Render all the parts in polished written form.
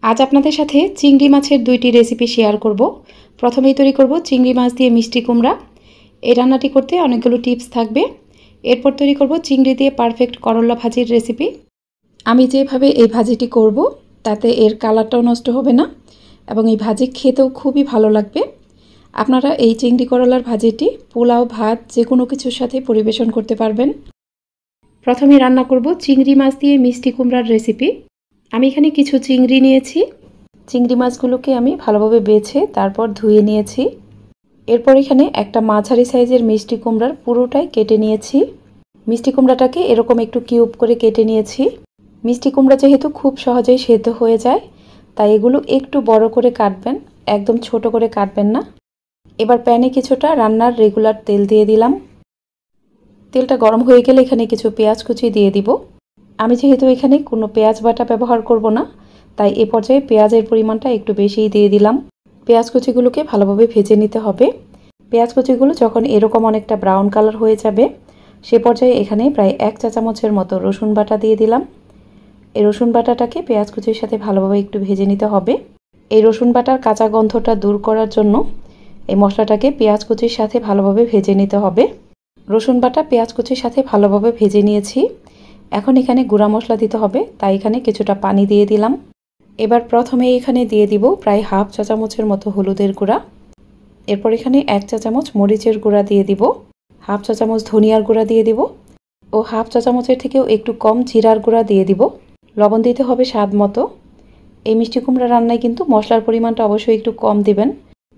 আজ আপনাদের সাথে চিংড়ি মাছের দুইটি রেসিপি শেয়ার করব। প্রথমেই তৈরি করব চিংড়ি মাছ দিয়ে মিষ্টি কুমড়া। এই রান্নাটি করতে অনেকগুলো টিপস থাকবে। এরপর তৈরি করব চিংড়ি দিয়ে পারফেক্ট করলা ভাজির রেসিপি। আমি যেভাবে এই ভাজিটি করব তাতে এর কালারটাও নষ্ট হবে না এবং এই ভাজি খেতেও খুবই ভালো লাগবে। আপনারা এই চিংড়ি করলার ভাজিটি পোলাও, ভাত যে কোনো কিছুর সাথে পরিবেশন করতে পারবেন। প্রথমে রান্না করব চিংড়ি মাছ দিয়ে মিষ্টি কুমড়ার রেসিপি। আমি এখানে কিছু চিংড়ি নিয়েছি। চিংড়ি মাছগুলোকে আমি ভালোভাবে বেছে তারপর ধুয়ে নিয়েছি। এরপর এখানে একটা মাঝারি সাইজের মিষ্টি কুমড়ার পুরোটাই কেটে নিয়েছি। মিষ্টি কুমড়াটাকে এরকম একটু কিউব করে কেটে নিয়েছি। মিষ্টি কুমড়া যেহেতু খুব সহজেই সেদ্ধ হয়ে যায়, তাই এগুলো একটু বড় করে কাটবেন, একদম ছোট করে কাটবেন না। এবার প্যানে কিছুটা রান্নার রেগুলার তেল দিয়ে দিলাম। তেলটা গরম হয়ে গেলে এখানে কিছু পেঁয়াজ কুচি দিয়ে দিব। আমি যেহেতু এখানে কোনো পেঁয়াজ বাটা ব্যবহার করব না, তাই এ পর্যায়ে পেঁয়াজের পরিমাণটা একটু বেশিই দিয়ে দিলাম। পেঁয়াজ কুচিগুলোকে ভালোভাবে ভেজে নিতে হবে। পেঁয়াজ কুচিগুলো যখন এরকম অনেকটা ব্রাউন কালার হয়ে যাবে, সে পর্যায়ে এখানে প্রায় 1 চা চামচের মতো রসুন বাটা দিয়ে দিলাম। এই রসুন বাটাটাকে পেঁয়াজ কুচির সাথে ভালোভাবে একটু ভেজে নিতে হবে। এই রসুন বাটার কাঁচা গন্ধটা দূর করার জন্য এই মশলাটাকে পেঁয়াজ কুচির সাথে ভালোভাবে ভেজে নিতে হবে। রসুন বাটা পেঁয়াজ কুচির সাথে ভালোভাবে ভেজে নিয়েছি। এখন এখানে গুঁড়া মশলা দিতে হবে, তাই এখানে কিছুটা পানি দিয়ে দিলাম। এবার প্রথমে এখানে দিয়ে দিব প্রায় 1/2 চা চামচের মতো হলুদের গুঁড়া। এরপর এখানে 1 চা চামচ মরিচের গুঁড়া দিয়ে দিব, 1/2 চা চামচ ধনিয়ার গুঁড়া দিয়ে দিব ও 1/2 চা চামচের থেকেও একটু কম জিরার গুঁড়া দিয়ে দিব। লবণ দিতে হবে স্বাদ মতো। এই মিষ্টি কুমড়া রান্নায় কিন্তু মশলার পরিমাণটা অবশ্যই একটু কম দিবেন।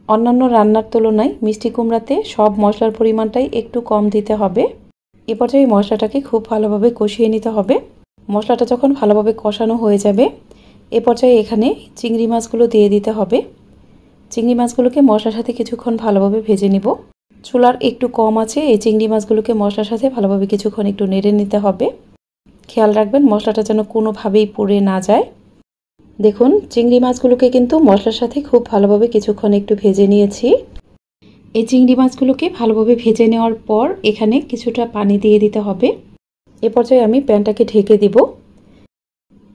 অন্যান্য রান্নার তুলনায় মিষ্টি কুমড়াতে সব মশলার পরিমাণটাই একটু কম দিতে হবে। এ পর্যায়ে মশলাটাকে খুব ভালোভাবে কষিয়ে নিতে হবে। মশলাটা যখন ভালোভাবে কষানো হয়ে যাবে, এ পর্যায়ে এখানে চিংড়ি মাছগুলো দিয়ে দিতে হবে। চিংড়ি মাছগুলোকে মশলার সাথে কিছুক্ষণ ভালোভাবে ভেজে নিব। চুলার একটু কম আছে এই চিংড়ি মাছগুলোকে মশলার সাথে ভালোভাবে কিছুক্ষণ একটু নেড়ে নিতে হবে। খেয়াল রাখবেন মশলাটা যেন কোনোভাবেই পুড়ে না যায়। দেখুন চিংড়ি মাছগুলোকে কিন্তু মশলার সাথে খুব ভালোভাবে কিছুক্ষণ একটু ভেজে নিয়েছি। এই চিংড়ি মাছগুলোকে ভালোভাবে ভেজে নেওয়ার পর এখানে কিছুটা পানি দিয়ে দিতে হবে। এ পর্যায়ে আমি প্যানটাকে ঢেকে দিব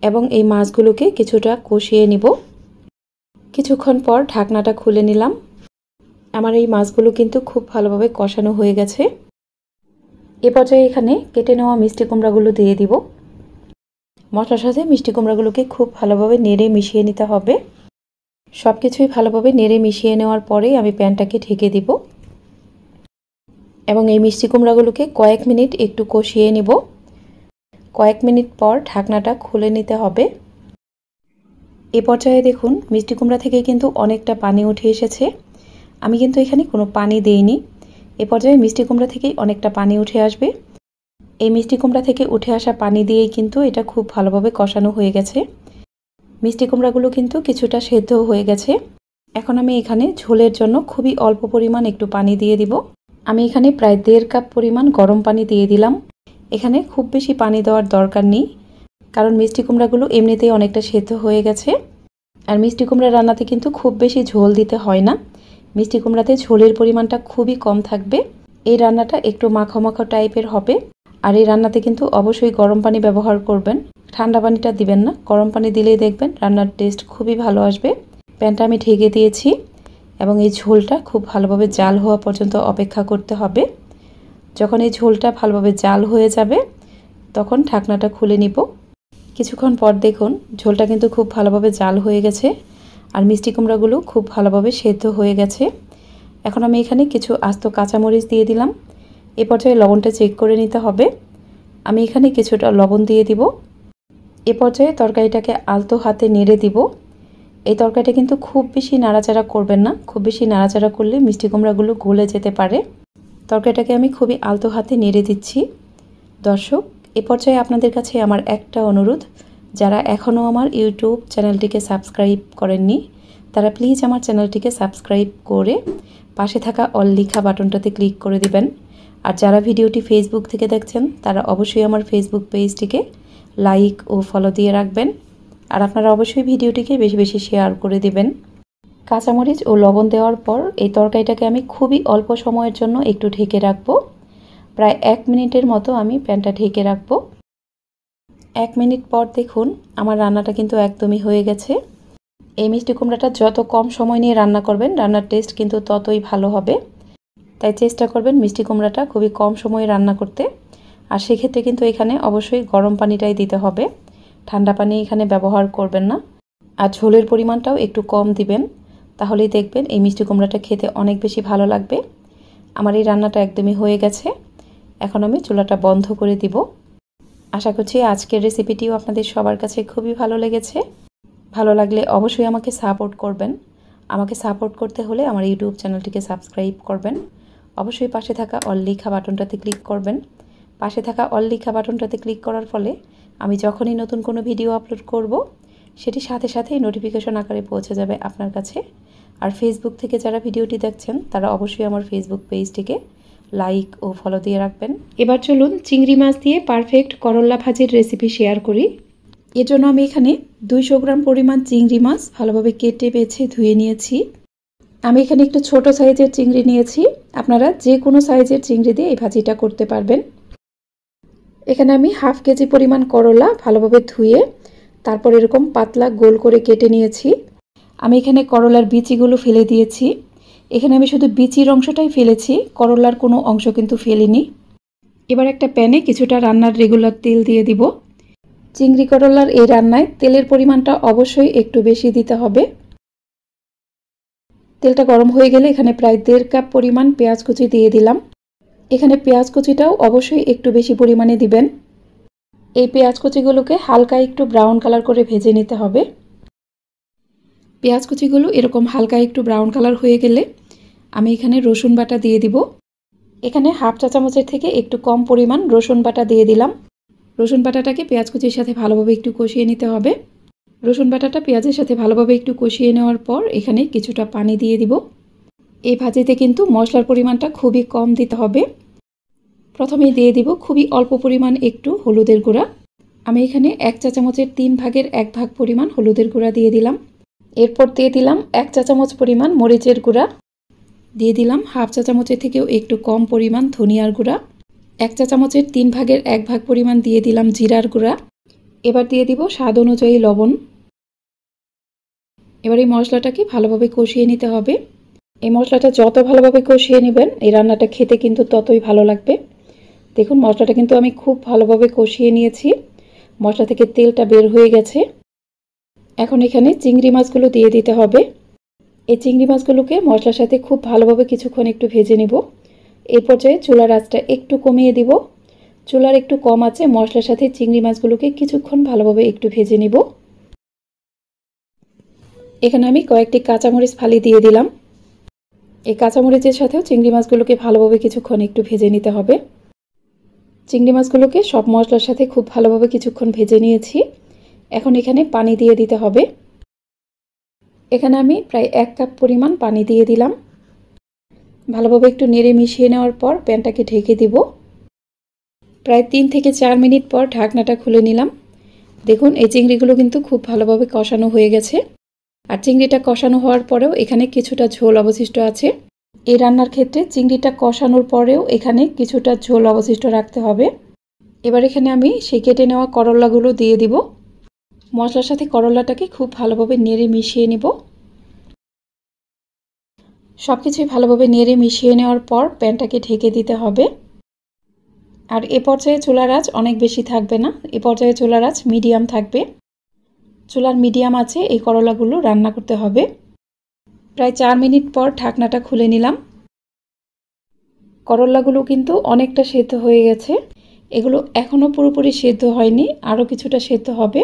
এবং এই মাছগুলোকে কিছুটা কষিয়ে নিব। কিছুক্ষণ পর ঢাকনাটা খুলে নিলাম। আমার এই মাছগুলো কিন্তু খুব ভালোভাবে কষানো হয়ে গেছে। এ পর্যায়ে এখানে কেটে নেওয়া মিষ্টি কুমড়াগুলো দিয়ে দিব। মশলার সাথে মিষ্টি কুমড়াগুলোকে খুব ভালোভাবে নেড়ে মিশিয়ে নিতে হবে। সব কিছুই ভালোভাবে নেড়ে মিশিয়ে নেওয়ার পরেই আমি প্যানটাকে ঢেকে দিব এবং এই মিষ্টি কুমড়াগুলোকে কয়েক মিনিট একটু কষিয়ে নিব। কয়েক মিনিট পর ঢাকনাটা খুলে নিতে হবে। এ পর্যায়ে দেখুন মিষ্টি কুমড়া থেকে কিন্তু অনেকটা পানি উঠে এসেছে। আমি কিন্তু এখানে কোনো পানি দেইনি। এ পর্যায়ে মিষ্টি কুমড়া থেকেই অনেকটা পানি উঠে আসবে। এই মিষ্টি কুমড়া থেকে উঠে আসা পানি দিয়েই কিন্তু এটা খুব ভালোভাবে কষানো হয়ে গেছে। মিষ্টি কুমড়াগুলো কিন্তু কিছুটা সেদ্ধ হয়ে গেছে। এখন আমি এখানে ঝোলের জন্য খুবই অল্প পরিমাণ একটু পানি দিয়ে দিব। আমি এখানে প্রায় 1.5 কাপ পরিমাণ গরম পানি দিয়ে দিলাম। এখানে খুব বেশি পানি দেওয়ার দরকার নেই, কারণ মিষ্টি কুমড়াগুলো এমনিতেই অনেকটা সেদ্ধ হয়ে গেছে। আর মিষ্টি কুমড়া রান্নাতে কিন্তু খুব বেশি ঝোল দিতে হয় না। মিষ্টি কুমড়াতে ঝোলের পরিমাণটা খুবই কম থাকবে। এই রান্নাটা একটু মাখো মাখো টাইপের হবে। আর এই রান্নাতে কিন্তু অবশ্যই গরম পানি ব্যবহার করবেন, ঠান্ডা পানিটা দিবেন না। গরম পানি দিলেই দেখবেন রান্নার টেস্ট খুবই ভালো আসবে। প্যানটা আমি ঢেকে দিয়েছি এবং এই ঝোলটা খুব ভালোভাবে জাল হওয়া পর্যন্ত অপেক্ষা করতে হবে। যখন এই ঝোলটা ভালোভাবে জাল হয়ে যাবে তখন ঢাকনাটা খুলে নিব। কিছুক্ষণ পর দেখুন ঝোলটা কিন্তু খুব ভালোভাবে জাল হয়ে গেছে আর মিষ্টি কুমড়াগুলো খুব ভালোভাবে সেদ্ধ হয়ে গেছে। এখন আমি এখানে কিছু আস্ত কাঁচামরিচ দিয়ে দিলাম। এ পর্যায়ে লবণটা চেক করে নিতে হবে। আমি এখানে কিছুটা লবণ দিয়ে দিব। এ পর্যায়ে তরকারিটাকে আলতো হাতে নেড়ে দিব। এই তরকারিটা কিন্তু খুব বেশি নাড়াচাড়া করবেন না। খুব বেশি নাড়াচাড়া করলে মিষ্টি কুমড়াগুলো গলে যেতে পারে। তরকারিটাকে আমি খুবই আলতো হাতে নেড়ে দিচ্ছি। দর্শক, এ পর্যায়ে আপনাদের কাছে আমার একটা অনুরোধ, যারা এখনও আমার ইউটিউব চ্যানেলটিকে সাবস্ক্রাইব করেননি তারা প্লিজ আমার চ্যানেলটিকে সাবস্ক্রাইব করে পাশে থাকা অল লেখা বাটনটাতে ক্লিক করে দিবেন। আর যারা ভিডিওটি ফেসবুক থেকে দেখছেন তারা অবশ্যই আমার ফেসবুক পেজটিকে লাইক ও ফলো দিয়ে রাখবেন। আর আপনারা অবশ্যই ভিডিওটিকে বেশি বেশি শেয়ার করে দিবেন। কাঁচামরিচ ও লবণ দেওয়ার পর এই তরকারিটাকে আমি খুবই অল্প সময়ের জন্য একটু ঢেকে রাখবো। প্রায় 1 মিনিটের মতো আমি প্যানটা ঢেকে রাখবো। 1 মিনিট পর দেখুন আমার রান্নাটা কিন্তু একদমই হয়ে গেছে। এই মিষ্টি কুমড়াটা যত কম সময় নিয়ে রান্না করবেন রান্নার টেস্ট কিন্তু ততই ভালো হবে। তাই চেষ্টা করবেন মিষ্টি কুমড়াটা খুবই কম সময়ে রান্না করতে। আর সেক্ষেত্রে কিন্তু এখানে অবশ্যই গরম পানিটাই দিতে হবে, ঠান্ডা পানি এখানে ব্যবহার করবেন না। আর ঝোলের পরিমাণটাও একটু কম দিবেন, তাহলেই দেখবেন এই মিষ্টি কুমড়াটা খেতে অনেক বেশি ভালো লাগবে। আমার এই রান্নাটা একদমই হয়ে গেছে। এখন আমি চুলাটা বন্ধ করে দিব। আশা করছি আজকের রেসিপিটিও আপনাদের সবার কাছে খুবই ভালো লেগেছে। ভালো লাগলে অবশ্যই আমাকে সাপোর্ট করবেন। আমাকে সাপোর্ট করতে হলে আমার ইউটিউব চ্যানেলটিকে সাবস্ক্রাইব করবেন। অবশ্যই পাশে থাকা অল লেখা বাটনটাতে ক্লিক করবেন। পাশে থাকা অল লেখা বাটনটাতে ক্লিক করার ফলে আমি যখনই নতুন কোনো ভিডিও আপলোড করব সেটি সাথে সাথেই নোটিফিকেশন আকারে পৌঁছে যাবে আপনার কাছে। আর ফেসবুক থেকে যারা ভিডিওটি দেখছেন তারা অবশ্যই আমার ফেসবুক পেজটিকে লাইক ও ফলো দিয়ে রাখবেন। এবার চলুন চিংড়ি মাছ দিয়ে পারফেক্ট করল্লা ভাজির রেসিপি শেয়ার করি। এজন্য আমি এখানে 200 গ্রাম পরিমাণ চিংড়ি মাছ ভালোভাবে কেটে বেছে ধুয়ে নিয়েছি। আমি এখানে একটু ছোট সাইজের চিংড়ি নিয়েছি, আপনারা যে কোনো সাইজের চিংড়ি দিয়ে এই ভাজিটা করতে পারবেন। এখানে আমি হাফ কেজি পরিমাণ করলা ভালোভাবে ধুয়ে তারপর এরকম পাতলা গোল করে কেটে নিয়েছি। আমি এখানে করলার বিচিগুলো ফেলে দিয়েছি। এখানে আমি শুধু বিচির অংশটাই ফেলেছি, করলার কোনো অংশ কিন্তু ফেলিনি। এবার একটা প্যানে কিছুটা রান্নার রেগুলার তেল দিয়ে দিব। চিংড়ি করলার এই রান্নায় তেলের পরিমাণটা অবশ্যই একটু বেশি দিতে হবে। তেলটা গরম হয়ে গেলে এখানে প্রায় 1.5 কাপ পরিমাণ পেঁয়াজ কুচি দিয়ে দিলাম। এখানে পেঁয়াজ কুচিটাও অবশ্যই একটু বেশি পরিমাণে দিবেন। এই পেঁয়াজ কুচিগুলোকে হালকা একটু ব্রাউন কালার করে ভেজে নিতে হবে। পেঁয়াজ কুচিগুলো এরকম হালকা একটু ব্রাউন কালার হয়ে গেলে আমি এখানে রসুন বাটা দিয়ে দিব। এখানে হাফ চা চামচের থেকে একটু কম পরিমাণ রসুন বাটা দিয়ে দিলাম। রসুন বাটাটাকে পেঁয়াজ কুচির সাথে ভালোভাবে একটু কষিয়ে নিতে হবে। রসুন বাটাটা পেঁয়াজের সাথে ভালোভাবে একটু কষিয়ে নেওয়ার পর এখানে কিছুটা পানি দিয়ে দিব। এই ভাজিতে কিন্তু মশলার পরিমাণটা খুবই কম দিতে হবে। প্রথমেই দিয়ে দিব খুবই অল্প পরিমাণ একটু হলুদের গুঁড়া। আমি এখানে 1 চা চামচের 3 ভাগের 1 ভাগ পরিমাণ হলুদের গুঁড়া দিয়ে দিলাম। এরপর দিয়ে দিলাম 1 চা চামচ পরিমাণ মরিচের গুঁড়া। দিয়ে দিলাম হাফ চা চামচের থেকেও একটু কম পরিমাণ ধনিয়ার গুঁড়া। 1 চা চামচের 3 ভাগের 1 ভাগ পরিমাণ দিয়ে দিলাম জিরার গুঁড়া। এবার দিয়ে দিব স্বাদ অনুযায়ী লবণ। এবার এই মশলাটাকে ভালোভাবে কষিয়ে নিতে হবে। এই মশলাটা যত ভালোভাবে কষিয়ে নেবেন এই রান্নাটা খেতে কিন্তু ততই ভালো লাগবে। দেখুন মশলাটা কিন্তু আমি খুব ভালোভাবে কষিয়ে নিয়েছি, মশলা থেকে তেলটা বের হয়ে গেছে। এখন এখানে চিংড়ি মাছগুলো দিয়ে দিতে হবে। এই চিংড়ি মাছগুলোকে মশলার সাথে খুব ভালোভাবে কিছুক্ষণ একটু ভেজে নেব। এই পর্যায়ে চুলার আঁচটা একটু কমিয়ে দিব। চুলার একটু কম আছে মশলার সাথে চিংড়ি মাছগুলোকে কিছুক্ষণ ভালোভাবে একটু ভেজে নেব। এখানে আমি কয়েকটি কাঁচামরিচ ফালি দিয়ে দিলাম। এই কাঁচামরিচের সাথেও চিংড়ি মাছগুলোকে ভালোভাবে কিছুক্ষণ একটু ভেজে নিতে হবে। চিংড়ি মাছগুলোকে সব মশলার সাথে খুব ভালোভাবে কিছুক্ষণ ভেজে নিয়েছি। এখন এখানে পানি দিয়ে দিতে হবে। এখানে আমি প্রায় 1 কাপ পরিমাণ পানি দিয়ে দিলাম। ভালোভাবে একটু নেড়ে মিশিয়ে নেওয়ার পর প্যানটাকে ঢেকে দিব। প্রায় 3 থেকে 4 মিনিট পর ঢাকনাটা খুলে নিলাম। দেখুন এই চিংড়িগুলো কিন্তু খুব ভালোভাবে কষানো হয়ে গেছে। আর চিংড়িটা কষানো হওয়ার পরেও এখানে কিছুটা ঝোল অবশিষ্ট আছে। এই রান্নার ক্ষেত্রে চিংড়িটা কষানোর পরেও এখানে কিছুটা ঝোল অবশিষ্ট রাখতে হবে। এবার এখানে আমি সেই কেটে নেওয়া করলাগুলো দিয়ে দিব। মশলার সাথে করলাটাকে খুব ভালোভাবে নেড়ে মিশিয়ে নেব। সব কিছুই ভালোভাবে নেড়ে মিশিয়ে নেওয়ার পর প্যানটাকে ঢেকে দিতে হবে। আর এ পর্যায়ে চুলার আঁচ অনেক বেশি থাকবে না, এ পর্যায়ে চুলার আঁচ মিডিয়াম থাকবে। চুলার মিডিয়াম আঁচে এই করলাগুলো রান্না করতে হবে। প্রায় 4 মিনিট পর ঢাকনাটা খুলে নিলাম। করলাগুলো কিন্তু অনেকটা সেদ্ধ হয়ে গেছে। এগুলো এখনও পুরোপুরি সেদ্ধ হয়নি, আরও কিছুটা সেদ্ধ হবে।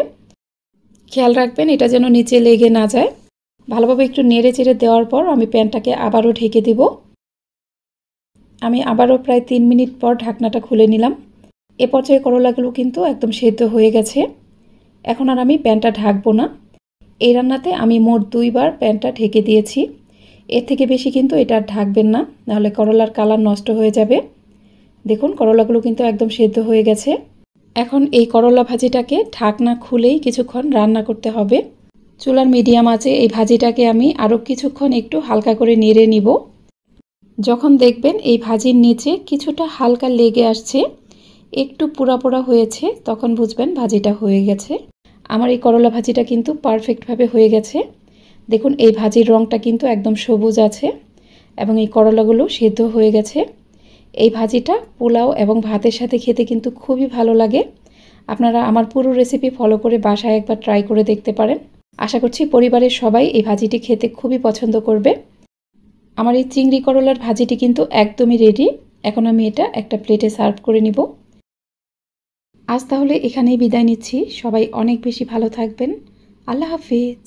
খেয়াল রাখবেন এটা যেন নিচে লেগে না যায়। ভালোভাবে একটু নেড়ে চেড়ে দেওয়ার পর আমি প্যানটাকে আবারও ঢেকে দিব। আমি আবারও প্রায় 3 মিনিট পর ঢাকনাটা খুলে নিলাম। এ পর্যায়ে করলাগুলো কিন্তু একদম সেদ্ধ হয়ে গেছে। এখন আর আমি প্যানটা ঢাকবো না। এই রান্নাতে আমি মোট 2 বার প্যানটা ঢেকে দিয়েছি। এর থেকে বেশি কিন্তু এটা ঢাকবেন না, নাহলে করলার কালার নষ্ট হয়ে যাবে। দেখুন করলাগুলো কিন্তু একদম সেদ্ধ হয়ে গেছে। এখন এই করলা ভাজিটাকে ঢাকনা খুলেই কিছুক্ষণ রান্না করতে হবে। চুলার মিডিয়াম আছে এই ভাজিটাকে আমি আরও কিছুক্ষণ একটু হালকা করে নেড়ে নিব। যখন দেখবেন এই ভাজির নিচে কিছুটা হালকা লেগে আসছে, একটু পোড়া পোড়া হয়েছে, তখন বুঝবেন ভাজিটা হয়ে গেছে। আমার এই করলা ভাজিটা কিন্তু পারফেক্টভাবে হয়ে গেছে। দেখুন এই ভাজির রঙটা কিন্তু একদম সবুজ আছে এবং এই করলাগুলো সেদ্ধ হয়ে গেছে। এই ভাজিটা পোলাও এবং ভাতের সাথে খেতে কিন্তু খুবই ভালো লাগে। আপনারা আমার পুরো রেসিপি ফলো করে বাসায় একবার ট্রাই করে দেখতে পারেন। আশা করছি পরিবারের সবাই এই ভাজিটি খেতে খুবই পছন্দ করবে। আমার এই চিংড়ি করলার ভাজিটি কিন্তু একদমই রেডি। এখন আমি এটা একটা প্লেটে সার্ভ করে নিব। আজ তাহলে এখানেই বিদায় নিচ্ছি। সবাই অনেক বেশি ভালো থাকবেন। আল্লাহ হাফিজ।